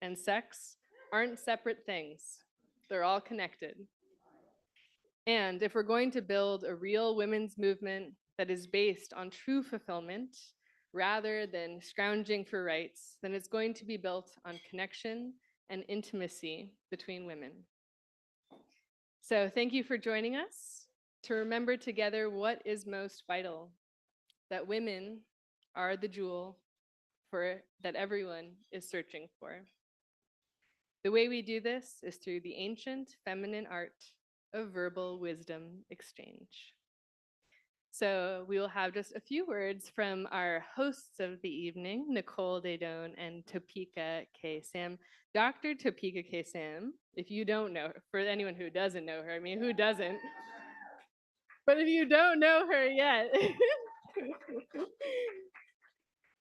and sex aren't separate things. They're all connected. And if we're going to build a real women's movement that is based on true fulfillment rather than scrounging for rights, then it's going to be built on connection and intimacy between women. So thank you for joining us to remember together what is most vital, that women are the jewel that everyone is searching for. The way we do this is through the ancient feminine art of verbal wisdom exchange. So we will have just a few words from our hosts of the evening, Nicole Daedone and Topeka K. Sam. Dr. Topeka K. Sam, if you don't know her, for anyone who doesn't know her, I mean, who doesn't? But if you don't know her yet,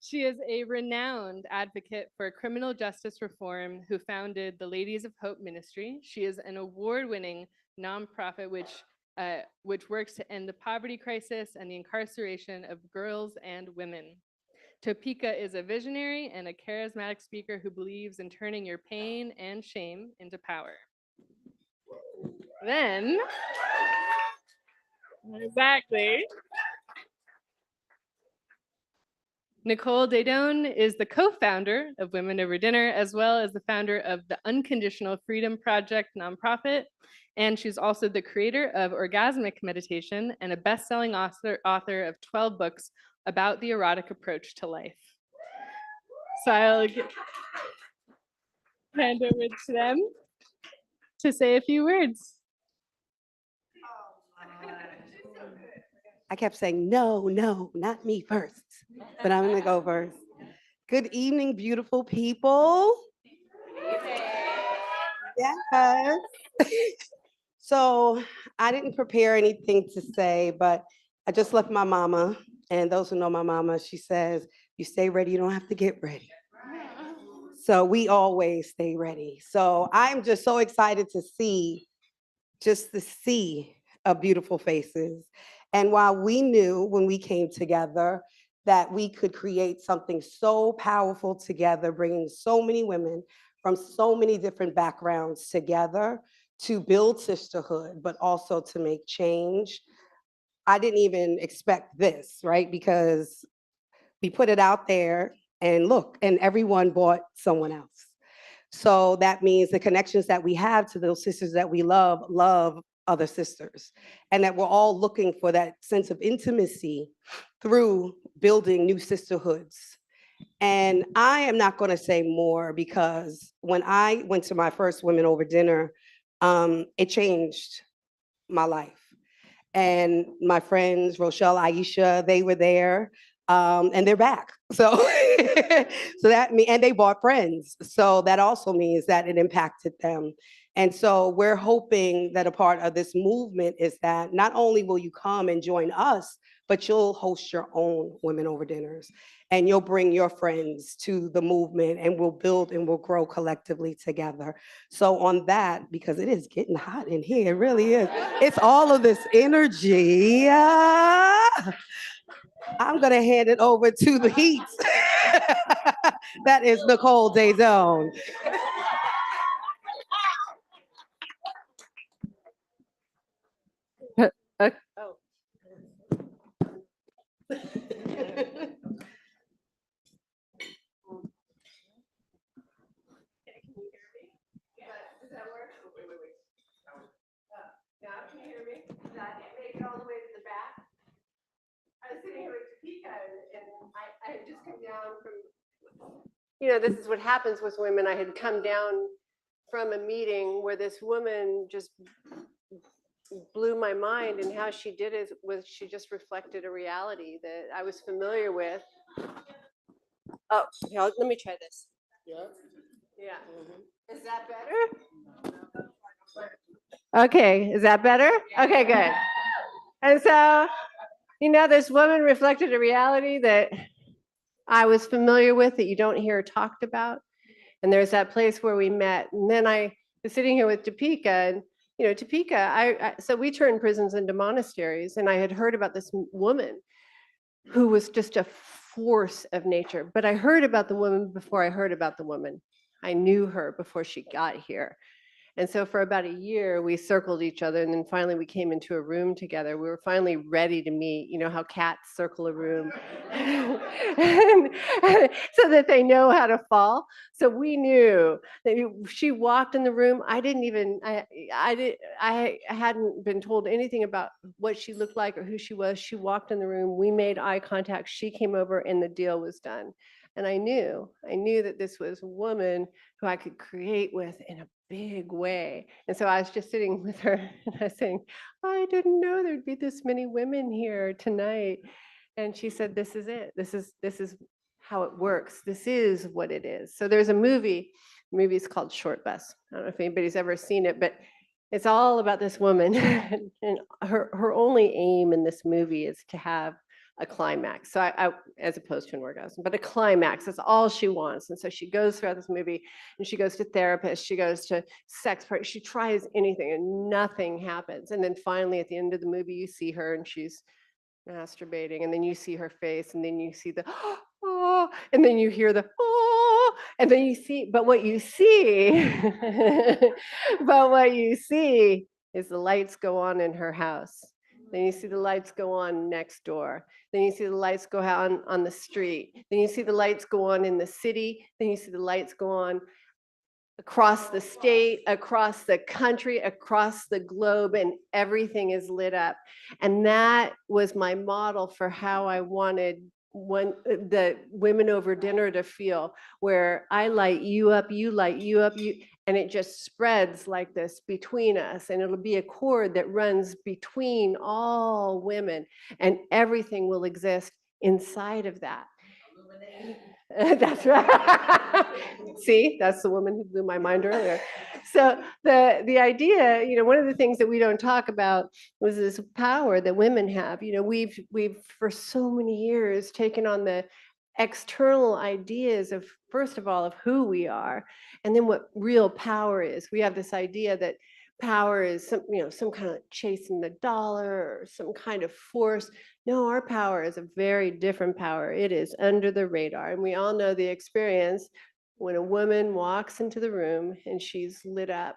she is a renowned advocate for criminal justice reform who founded the Ladies of Hope Ministry. She is an award-winning nonprofit which works to end the poverty crisis and the incarceration of girls and women. Topeka is a visionary and a charismatic speaker who believes in turning your pain and shame into power. Then, exactly. Nicole Daedone is the co-founder of Women Over Dinner, as well as the founder of the Unconditional Freedom Project nonprofit. And she's also the creator of Orgasmic Meditation and a best-selling author of 12 books about the erotic approach to life. So I'll hand over to them to say a few words. I kept saying, no, not me first, but I'm going to go first. Good evening, beautiful people. Yes. So I didn't prepare anything to say, but I just left my mama. And those who know my mama, she says, you stay ready, you don't have to get ready. So we always stay ready. So I'm just so excited to see of beautiful faces. And while we knew when we came together that we could create something so powerful together, bringing so many women from so many different backgrounds together to build sisterhood, but also to make change, I didn't even expect this, right? Because we put it out there and look, and everyone bought someone else. So that means the connections that we have to those sisters that we love other sisters, and that we're all looking for that sense of intimacy through building new sisterhoods. And I am not going to say more because when I went to my first Women Over Dinner, it changed my life. And my friends, Rochelle, Aisha, they were there. And they're back. So, and they brought friends. So that also means that it impacted them. And so we're hoping that a part of this movement is that not only will you come and join us, but you'll host your own Women Over Dinners. And you'll bring your friends to the movement, and we'll build and we'll grow collectively together. So on that, because it is getting hot in here, it really is. It's all of this energy. I'm going to hand it over to the heat. That is Nicole Daedone. Oh. Now can you hear me? Did I make it all the way to the back? I was sitting here with Topeka, and I had just come down from, this is what happens with women. I had come down from a meeting where this woman just blew my mind, and how she did it was she just reflected a reality that I was familiar with. Oh, yeah, let me try this. Yeah. Is that better? Okay, is that better? Okay, good. And so, this woman reflected a reality that I was familiar with, that you don't hear talked about. And there's that place where we met. And then I was sitting here with Topeka, and Topeka, so we turned prisons into monasteries, and I had heard about this woman who was just a force of nature. But I heard about the woman before I heard about the woman. I knew her before she got here. And so for about a year, we circled each other, and then finally we came into a room together. We were finally ready to meet. You know how cats circle a room and, so that they know how to fall. So we knew that she walked in the room. I hadn't been told anything about what she looked like or who she was. She walked in the room. We made eye contact. She came over, and the deal was done. And I knew that this was a woman who I could create with in a big way. And so I was just sitting with her and I was saying, I didn't know there'd be this many women here tonight. And she said, this is it. This is how it works. This is what it is. So there's a movie. The movie is called Short Bus. I don't know if anybody's ever seen it, but it's all about this woman. And her only aim in this movie is to have a climax. So I, as opposed to an orgasm, but a climax, that's all she wants. And so she goes throughout this movie, and she goes to therapists, she goes to sex parties, she tries anything and nothing happens. And then finally at the end of the movie, you see her and she's masturbating, and then you see her face, and then you see the, oh, and then you hear the, oh, and then you see, but what you see, but what you see is the lights go on in her house. Then you see the lights go on next door. Then you see the lights go on the street. Then you see the lights go on in the city. Then you see the lights go on across the state, across the country, across the globe, and everything is lit up. And that was my model for how I wanted the women over dinner to feel, where I light you up, you light you up, and it just spreads like this between us, and it'll be a cord that runs between all women, and everything will exist inside of that. That's right. See, that's the woman who blew my mind earlier. So the idea, you know, one of the things that we don't talk about was this power that women have. You know, we've for so many years taken on the external ideas of, first of all, of who we are, and then what real power is. We have this idea that power is some kind of chasing the dollar or some kind of force. No, our power is a very different power. It is under the radar. And we all know the experience when a woman walks into the room and she's lit up.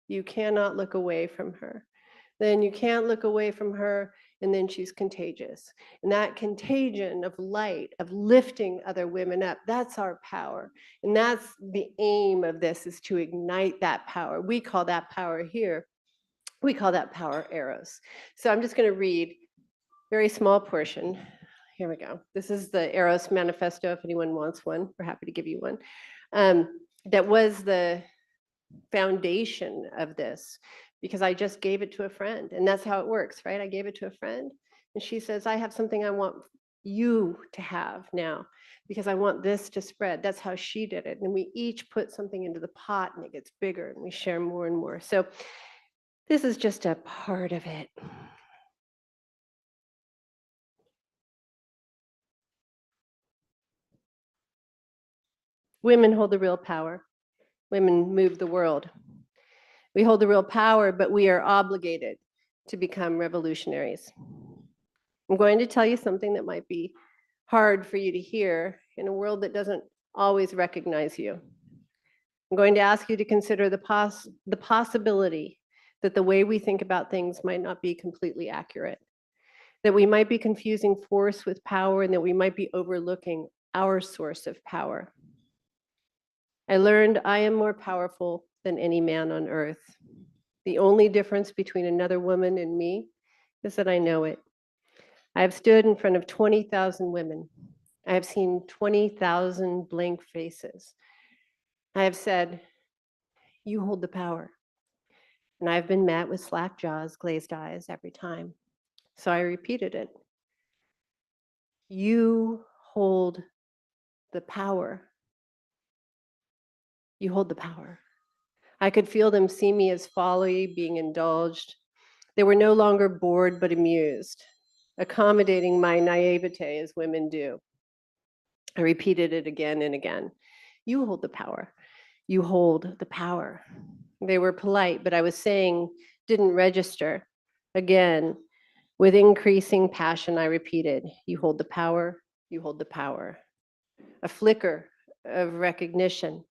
You cannot look away from her. Then you can't look away from her, and then she's contagious. And that contagion of light, of lifting other women up, that's our power. And that's the aim of this, is to ignite that power. We call that power here, we call that power Eros. So I'm just going to read very small portion. Here we go. This is the Eros Manifesto. If anyone wants one, we're happy to give you one. That was the foundation of this, because I just gave it to a friend, and that's how it works, right? I gave it to a friend, and she says, I have something I want you to have now, because I want this to spread. That's how she did it. And we each put something into the pot, and it gets bigger, and we share more and more. So this is just a part of it. Women hold the real power. Women move the world. We hold the real power, but we are obligated to become revolutionaries. I'm going to tell you something that might be hard for you to hear in a world that doesn't always recognize you. I'm going to ask you to consider the possibility that the way we think about things might not be completely accurate, that we might be confusing force with power, and that we might be overlooking our source of power. I learned I am more powerful than any man on earth. The only difference between another woman and me is that I know it. I have stood in front of 20,000 women. I have seen 20,000 blank faces. I have said, you hold the power. And I've been met with slack jaws, glazed eyes every time. So I repeated it. You hold the power. You hold the power. I could feel them see me as folly being indulged. They were no longer bored but amused, accommodating my naivete as women do. I repeated it again and again. You hold the power. You hold the power. They were polite, but I was saying didn't register. Again, with increasing passion, I repeated, you hold the power, you hold the power. A flicker of recognition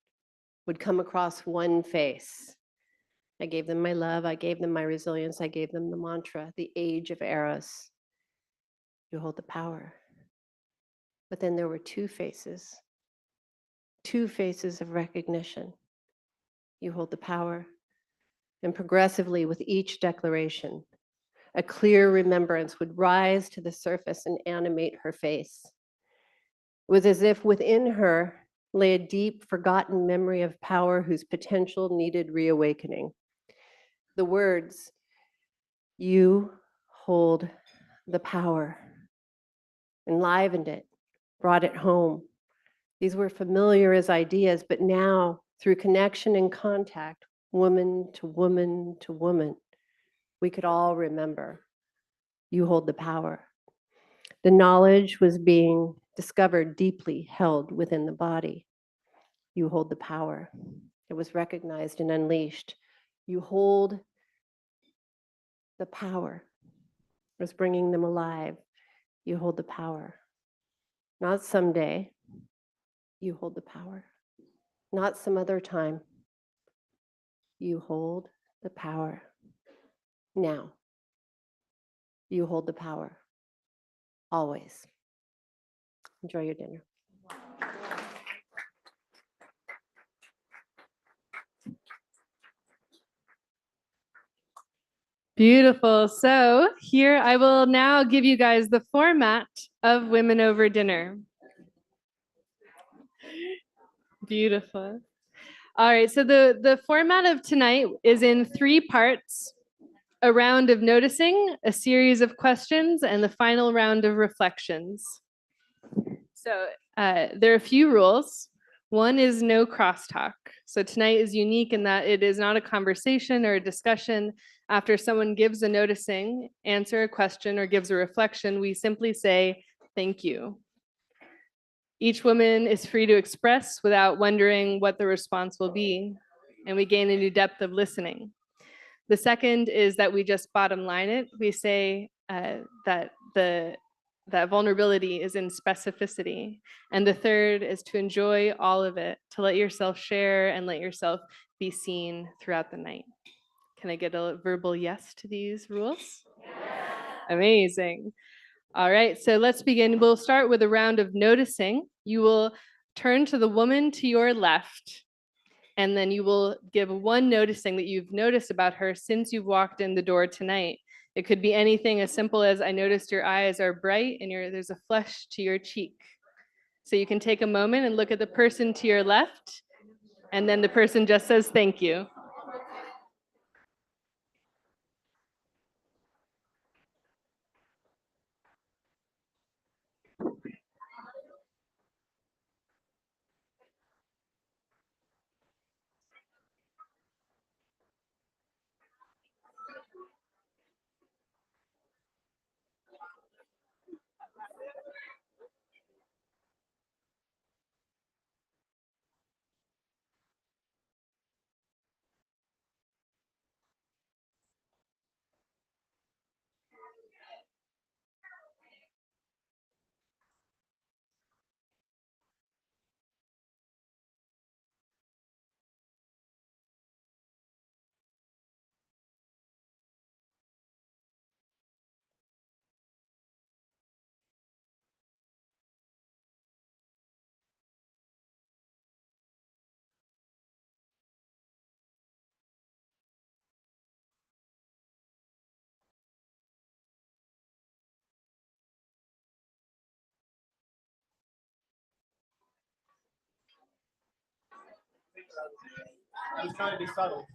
would come across one face. I gave them my love, I gave them my resilience, I gave them the mantra, the age of Eros. You hold the power. But then there were two faces of recognition. You hold the power. And progressively, with each declaration, a clear remembrance would rise to the surface and animate her face. It was as if within her lay a deep, forgotten memory of power whose potential needed reawakening. The words, "You hold the power," enlivened it, brought it home. These were familiar as ideas, but now, through connection and contact, woman to woman to woman, we could all remember, you hold the power. The knowledge was being discovered, deeply held within the body. You hold the power. It was recognized and unleashed. You hold the power. It was bringing them alive. You hold the power. Not someday. You hold the power. Not some other time. You hold the power. Now. You hold the power. Always. Enjoy your dinner. Beautiful. So here I will now give you guys the format of Women Over Dinner. Beautiful. All right, so the format of tonight is in 3 parts: a round of noticing, a series of questions, and the final round of reflections. So there are a few rules. One is no crosstalk. So tonight is unique in that it is not a conversation or a discussion. After someone gives a noticing, answer a question, or gives a reflection, we simply say, thank you. Each woman is free to express without wondering what the response will be, and we gain a new depth of listening. The second is that we just bottom line it. We say that vulnerability is in specificity. And the third is to enjoy all of it, to let yourself share and let yourself be seen throughout the night. Can I get a verbal yes to these rules? Yes. Amazing. All right, so let's begin. We'll start with a round of noticing. You will turn to the woman to your left, and then you will give one noticing that you've noticed about her since you've walked in the door tonight. It could be anything as simple as, I noticed your eyes are bright and there's a flush to your cheek. So you can take a moment and look at the person to your left, and then the person just says thank you. He's trying to be subtle.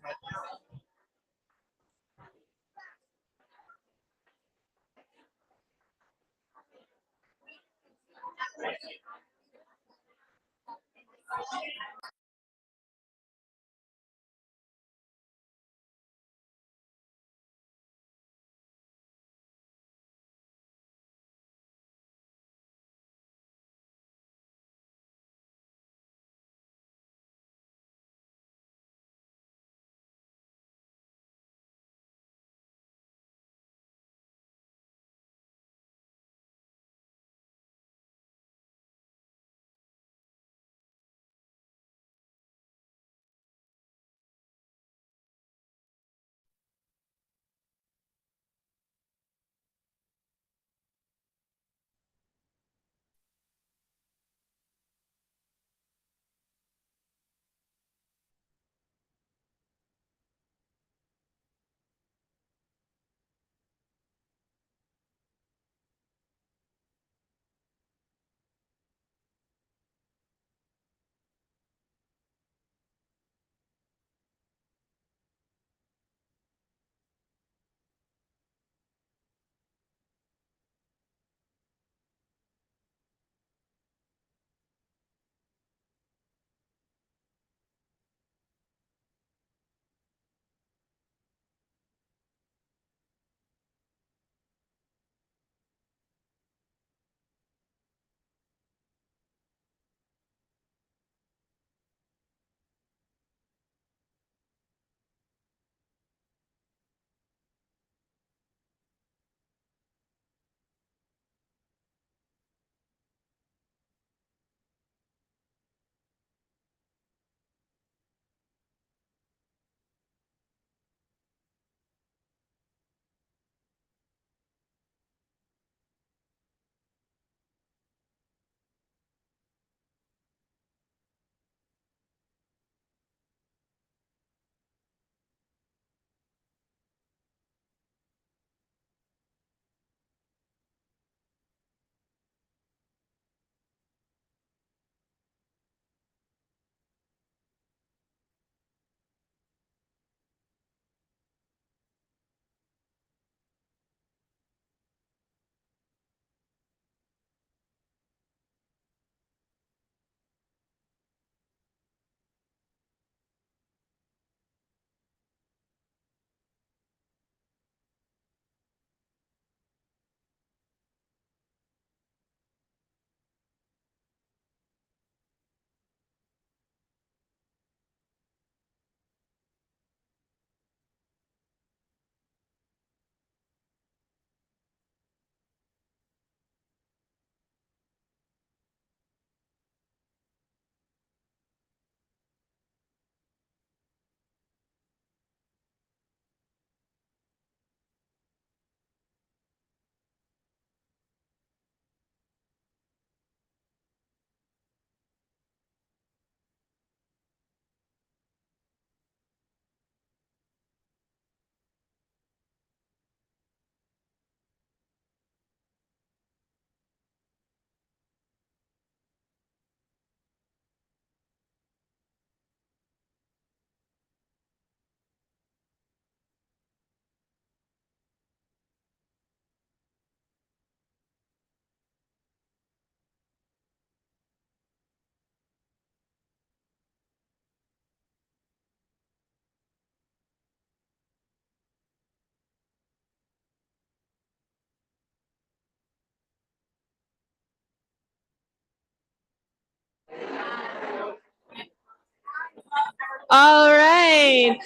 All right.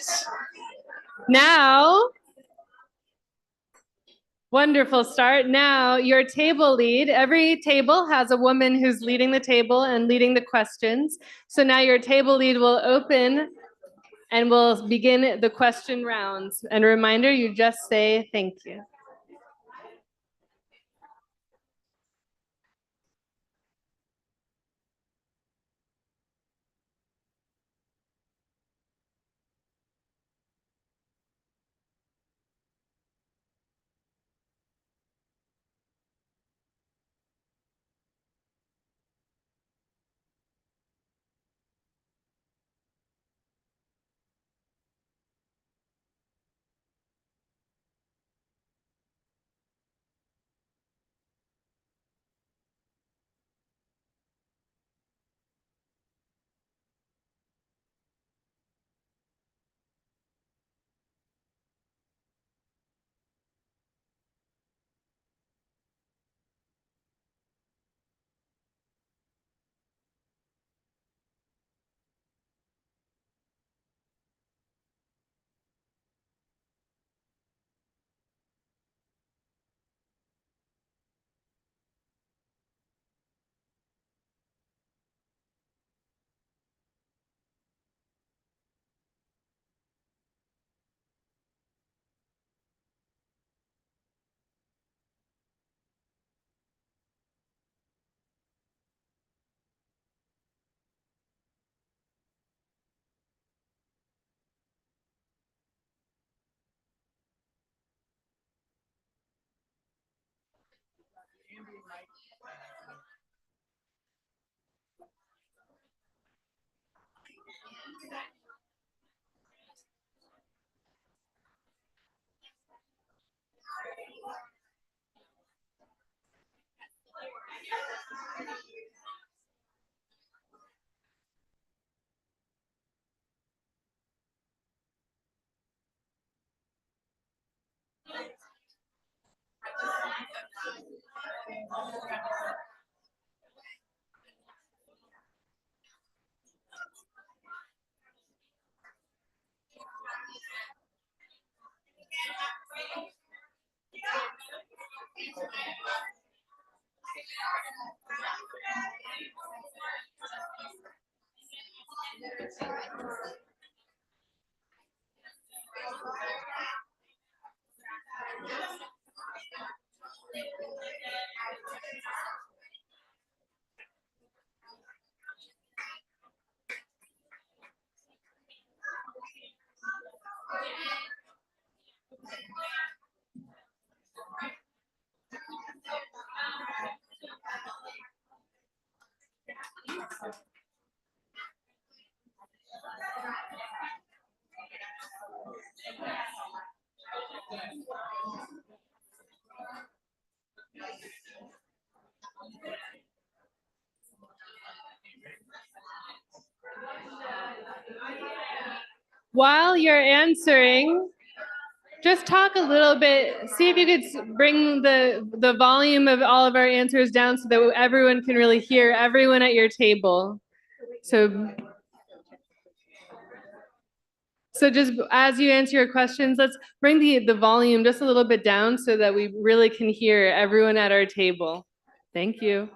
Now, wonderful start. Now, your table lead. Every table has a woman who's leading the table and leading the questions. So now your table lead will open and we'll begin the question rounds. And a reminder, you just say thank you. While you're answering, just talk a little bit. See if you could bring the volume of all of our answers down so that everyone can really hear everyone at your table. So just as you answer your questions, let's bring the volume just a little bit down so that we really can hear everyone at our table. Thank you.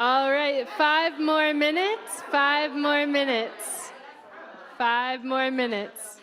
All right, 5 more minutes, 5 more minutes, 5 more minutes.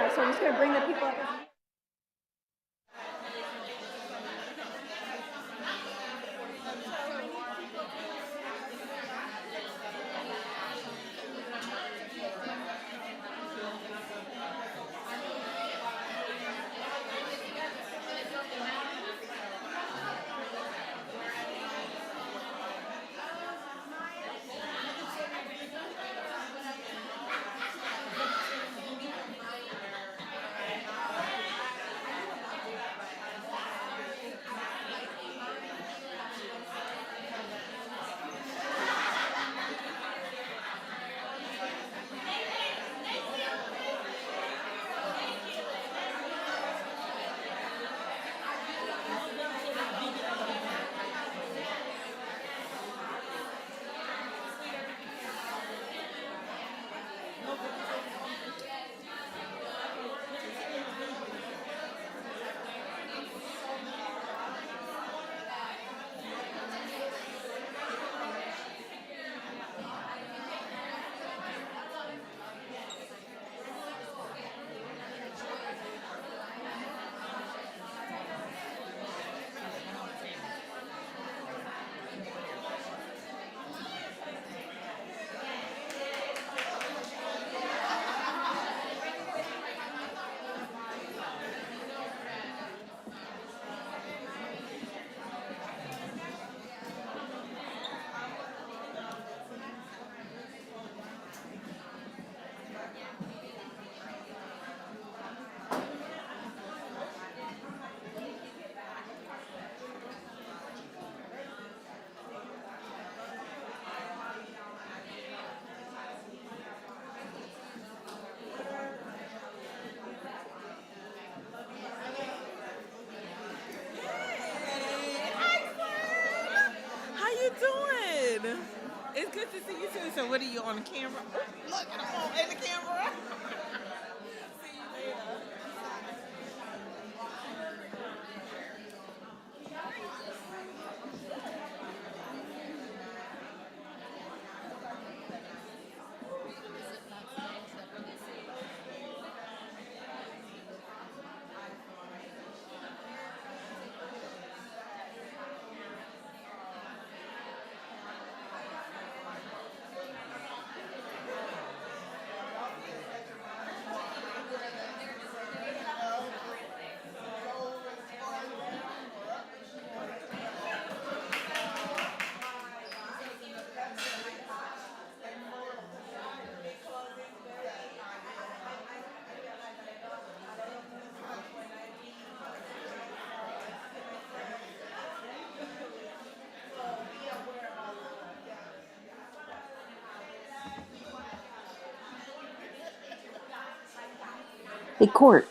there. So I'm just going to bring the people up. How you doing? It's good to see you too. So what are you on the camera? Ooh, look at the phone and the camera. See you later. Hey, Court,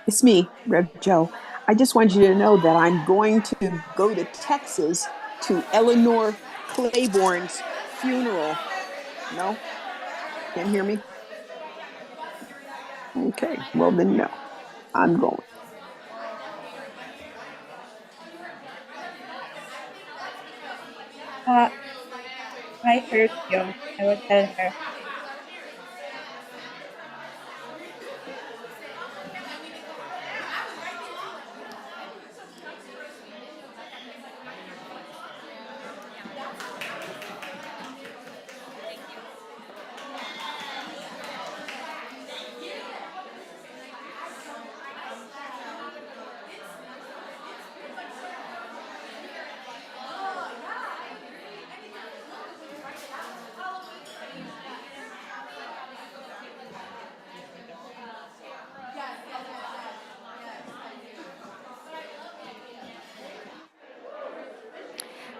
it's me, Rev Joe. I just wanted you to know that I'm going to go to Texas to Eleanor Claiborne's funeral. No? Can't hear me? Okay, well then no, I'm going. I heard you. I will tell her.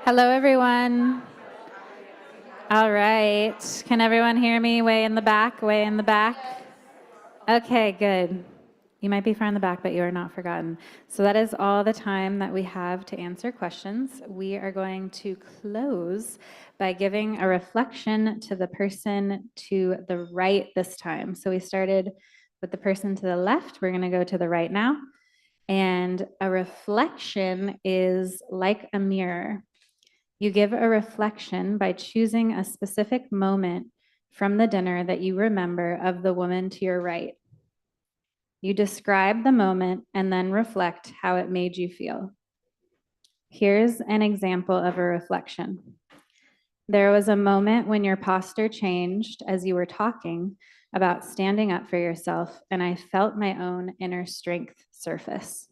Hello, everyone. All right. Can everyone hear me way in the back? Way in the back? Okay, good. You might be far in the back, but you are not forgotten. So that is all the time that we have to answer questions. We are going to close by giving a reflection to the person to the right this time. So we started with the person to the left. We're going to go to the right now. And a reflection is like a mirror. You give a reflection by choosing a specific moment from the dinner that you remember of the woman to your right. You describe the moment and then reflect how it made you feel. Here's an example of a reflection. There was a moment when your posture changed as you were talking about standing up for yourself, and I felt my own inner strength surface.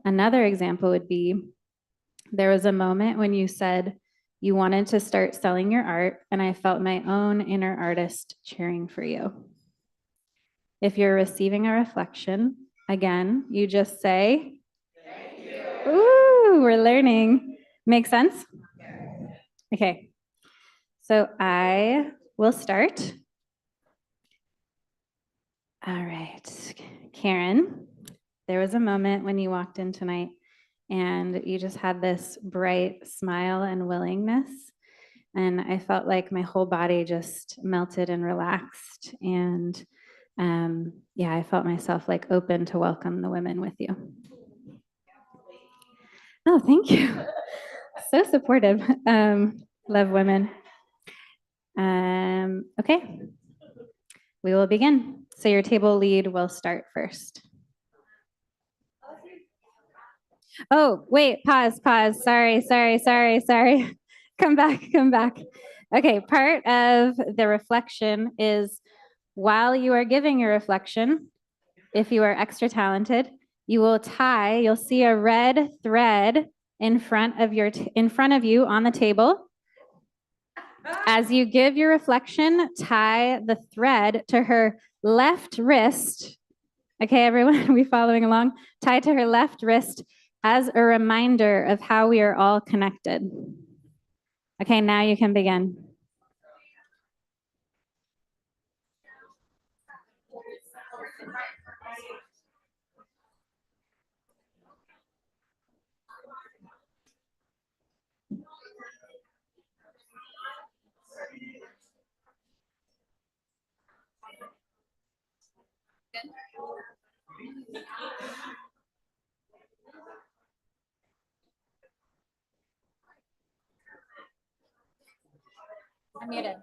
Another example would be, there was a moment when you said you wanted to start selling your art, and I felt my own inner artist cheering for you. If you're receiving a reflection, again, you just say, "Thank you." Ooh, we're learning. Make sense? Okay. So I will start. All right. Karen, there was a moment when you walked in tonight and you just had this bright smile and willingness. And I felt like my whole body just melted and relaxed. And yeah, I felt myself like open to welcome the women with you. Oh, thank you. So supportive. Love women. Okay, we will begin. So your table lead will start first. Oh, wait, pause. Sorry. Come back. Okay, part of the reflection is while you are giving your reflection, if you are extra talented, you will tie, you'll see a red thread in front of you on the table. As you give your reflection, tie the thread to her left wrist. Okay, everyone, are we following along? Tie to her left wrist as a reminder of how we are all connected. Okay, now you can begin. I'm muted.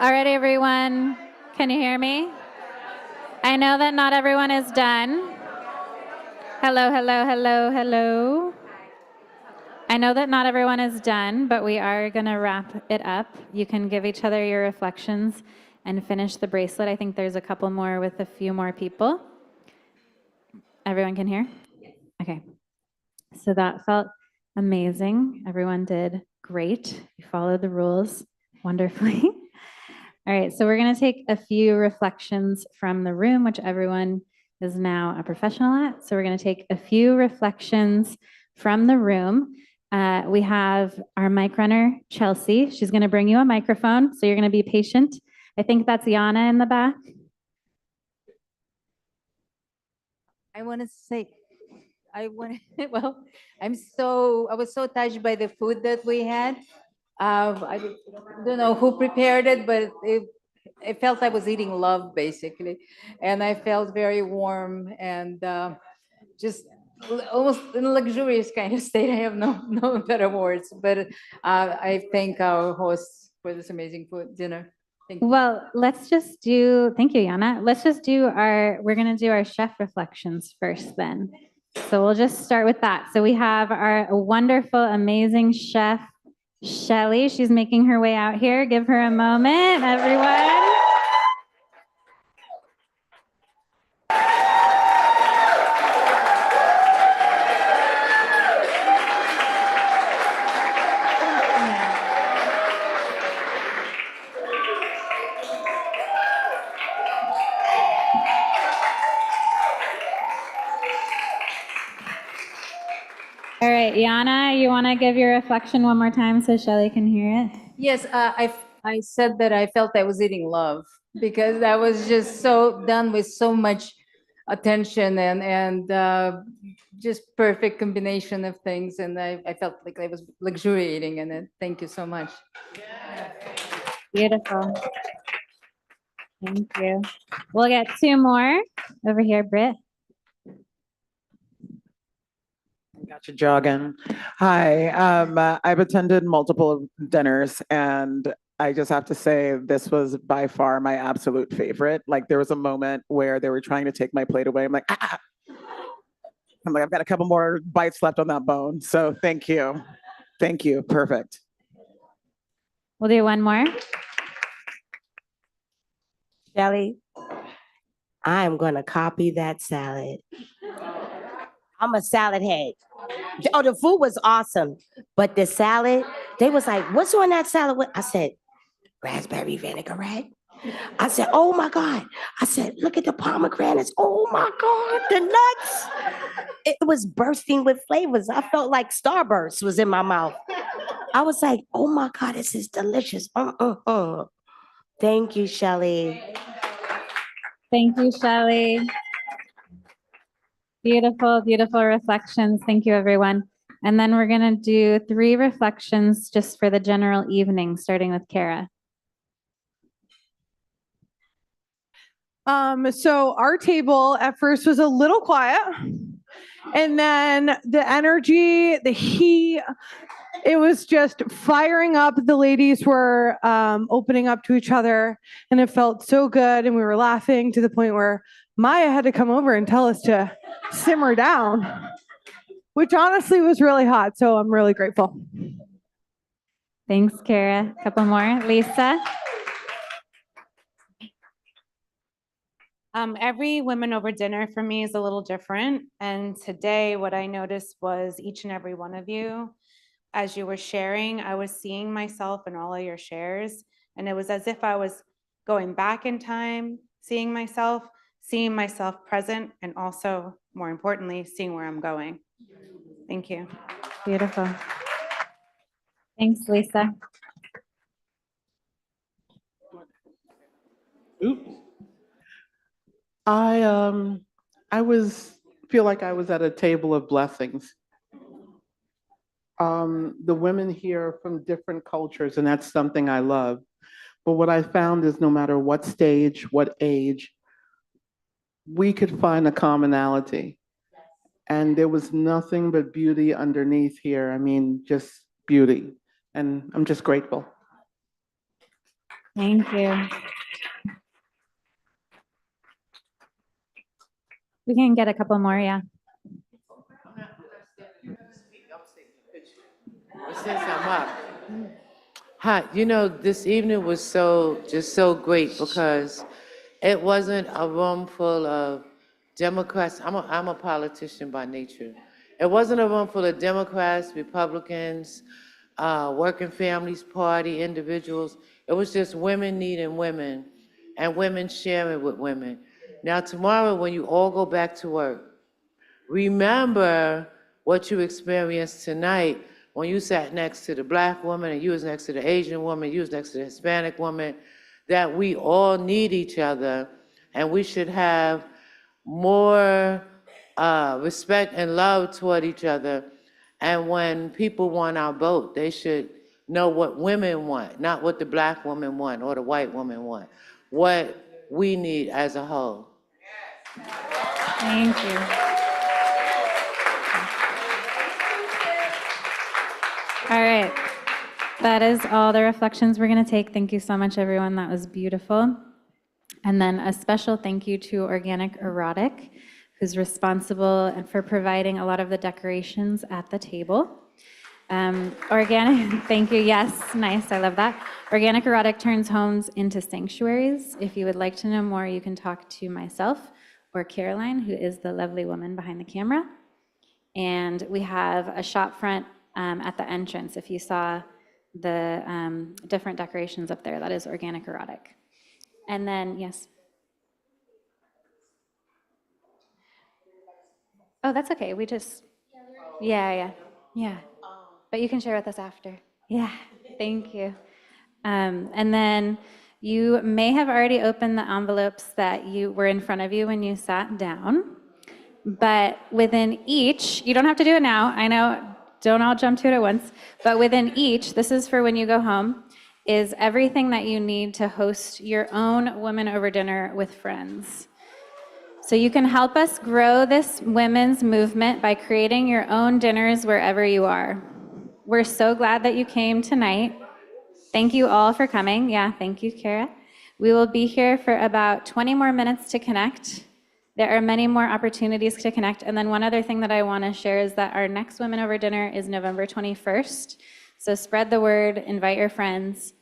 All right, everyone. Can you hear me? I know that not everyone is done. Hello, hello, hello, hello. I know that not everyone is done, but we are going to wrap it up. You can give each other your reflections and finish the bracelet. I think there's a couple more with a few more people. Everyone can hear? Okay. So that felt amazing. Everyone did great. You followed the rules wonderfully. All right, so we're going to take a few reflections from the room, which everyone is now a professional at. So we're going to take a few reflections from the room. We have our mic runner, Chelsea. She's going to bring you a microphone, so you're going to be patient. I think that's Yana in the back. I want to say, well, I was so touched by the food that we had. I don't know who prepared it, but it felt I was eating love, basically. And I felt very warm and just almost in a luxurious kind of state. I have no better words, but I thank our hosts for this amazing food dinner. Thank you. Well, thank you, Yana. We're going to do our chef reflections first then. So we'll just start with that. So we have our wonderful, amazing chef, Shelly. She's making her way out here. Give her a moment, everyone. All right, Yana, you want to give your reflection one more time so Shelly can hear it? Yes, I said that I felt I was eating love because I was just so done with so much attention and just perfect combination of things, and I felt like I was luxuriating in it. Thank you so much. Beautiful. Thank you. We'll get two more over here, Britt. Got you jogging. Hi, I've attended multiple dinners and I just have to say this was by far my absolute favorite. Like there was a moment where they were trying to take my plate away. I'm like, ah! I'm like, I've got a couple more bites left on that bone. So thank you. Thank you. Perfect. We'll do one more. Shelly, I am going to copy that salad. I'm a salad head. Oh, the food was awesome, but the salad, they was like, what's on that salad? I said, raspberry vinaigrette. I said, oh my God. I said, look at the pomegranates. Oh my God, the nuts. It was bursting with flavors. I felt like Starburst was in my mouth. I was like, oh my God, this is delicious. Thank you, Shelly. Thank you, Shelly. Beautiful, beautiful reflections. Thank you, everyone. And then we're going to do 3 reflections just for the general evening, starting with Kara. So our table at first was a little quiet, and then the energy, the heat, it was just firing up. The ladies were opening up to each other, and it felt so good. And we were laughing to the point where Maya had to come over and tell us to simmer down, which honestly was really hot. So I'm really grateful. Thanks, Kara. A couple more. Lisa? Every women over dinner for me is a little different. And today what I noticed was each and every one of you, as you were sharing, I was seeing myself in all of your shares. And it was as if I was going back in time, seeing myself present, and also, more importantly, seeing where I'm going. Thank you. Beautiful. Thanks, Lisa. Oops. Feel like I was at a table of blessings. The women here are from different cultures, and that's something I love. But what I found is no matter what stage, what age, we could find a commonality. And there was nothing but beauty underneath here. I mean, just beauty. And I'm just grateful. Thank you. We can get a couple more, yeah. Since I'm up. Hi, this evening was just so great because it wasn't a room full of Democrats. I'm a politician by nature. It wasn't a room full of Democrats, Republicans, working families party individuals. It was just women needing women and women sharing with women. Now tomorrow when you all go back to work, remember what you experienced tonight when you sat next to the Black woman and you was next to the Asian woman, you was next to the Hispanic woman, that we all need each other and we should have more respect and love toward each other. And when people want our vote, they should know what women want, not what the Black woman want or the white woman want, what we need as a whole. Thank you. All right. That is all the reflections we're going to take. Thank you so much, everyone. That was beautiful. And then a special thank you to Organic Erotic, who's responsible for providing a lot of the decorations at the table. Organic, thank you. Yes, nice. I love that. Organic Erotic turns homes into sanctuaries. If you would like to know more, you can talk to myself or Caroline, who is the lovely woman behind the camera. And we have a shop front at the entrance. If you saw the different decorations up there, that is Organic Erotic. And then, yes. Oh, that's okay. We just, yeah. But you can share with us after. Yeah, thank you. And then you may have already opened the envelopes that were in front of you when you sat down. But within each, you don't have to do it now. I know, don't all jump to it at once. But within each, this is for when you go home, is everything that you need to host your own women over dinner with friends. So you can help us grow this women's movement by creating your own dinners wherever you are. We're so glad that you came tonight. Thank you all for coming. Yeah, thank you, Kara. We will be here for about 20 more minutes to connect. There are many more opportunities to connect. And then one other thing that I want to share is that our next Women Over Dinner is November 21st. So spread the word, invite your friends.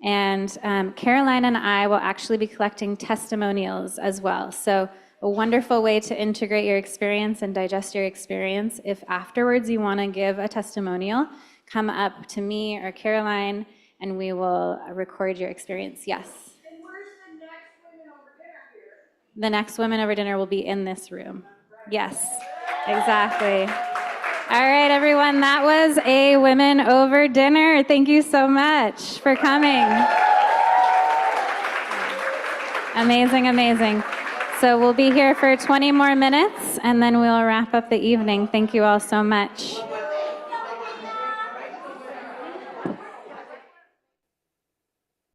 And Caroline and I will actually be collecting testimonials as well. So a wonderful way to integrate your experience and digest your experience. If afterwards you want to give a testimonial, come up to me or Caroline and we will record your experience. Yes? And where's the next Women Over Dinner here? The next Women Over Dinner will be in this room. Yes, exactly. All right, everyone, that was a Women Over Dinner. Thank you so much for coming. Amazing, amazing. So we'll be here for 20 more minutes, and then we'll wrap up the evening. Thank you all so much.